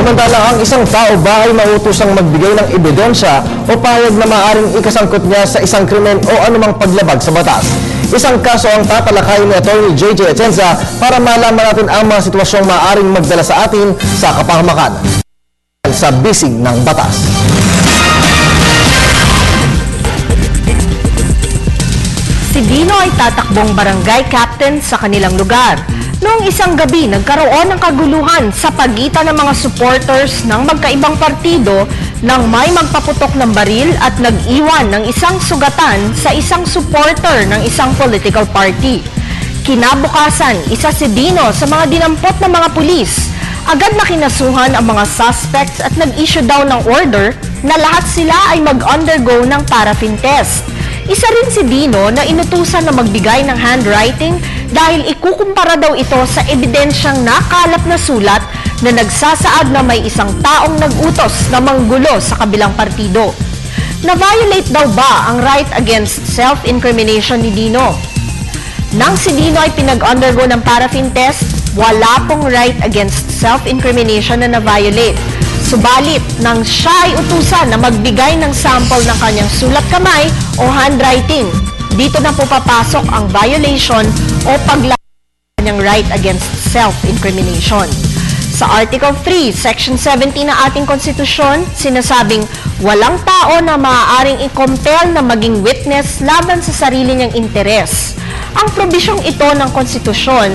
Samantala, ang isang tao ba ay mautusang magbigay ng ebidensya o pahayag na maaaring ikasangkot niya sa isang krimen o anumang paglabag sa batas. Isang kaso ang tatalakayin ni Atty. JJ Atienza para malaman natin ang mga sitwasyong maaaring magdala sa atin sa kapahamakan sa bisig ng batas. Si Dino ay tatakbong barangay captain sa kanilang lugar. Noong isang gabi, nagkaroon ng kaguluhan sa pagitan ng mga supporters ng magkaibang partido nang may magpaputok ng baril at nag-iwan ng isang sugatan sa isang supporter ng isang political party. Kinabukasan, isa si Dino sa mga dinampot ng mga pulis. Agad na kinasuhan ang mga suspects at nag-issue daw ng order na lahat sila ay mag-undergo ng paraffin test. Isa rin si Dino na inutusan na magbigay ng handwriting dahil ikukumpara daw ito sa ebidensyang nakalap na sulat na nagsasaad na may isang taong nag-utos na manggulo sa kabilang partido. Na-violate daw ba ang right against self-incrimination ni Dino? Nang si Dino ay pinag-undergo ng paraffin test, wala pong right against self-incrimination na na-violate. Subalit, nang siya ay utusan na magbigay ng sample ng kanyang sulat kamay o handwriting, dito na po papasok ang violation o paglabag ng kanyang right against self-incrimination. Sa Article 3, Section 17 ng ating konstitusyon, sinasabing walang tao na maaaring i-compel na maging witness laban sa sarili niyang interes. Ang probisyong ito ng konstitusyon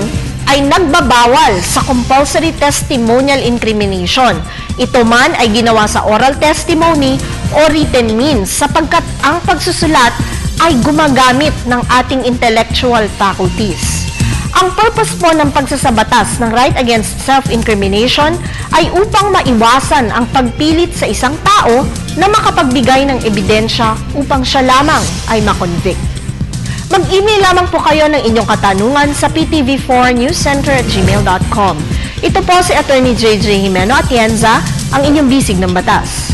ay nagbabawal sa compulsory testimonial incrimination. Ito man ay ginawa sa oral testimony o written means sapagkat ang pagsusulat ay gumagamit ng ating intellectual faculties. Ang purpose po ng pagsasabatas ng right against self-incrimination ay upang maiwasan ang pagpilit sa isang tao na makapagbigay ng ebidensya upang siya lamang ay makonvict. Mag-email lamang po kayo ng inyong katanungan sa ptv4newscenter@gmail.com. Ito po si Atty. JJ Atienza, ang inyong bisig ng batas.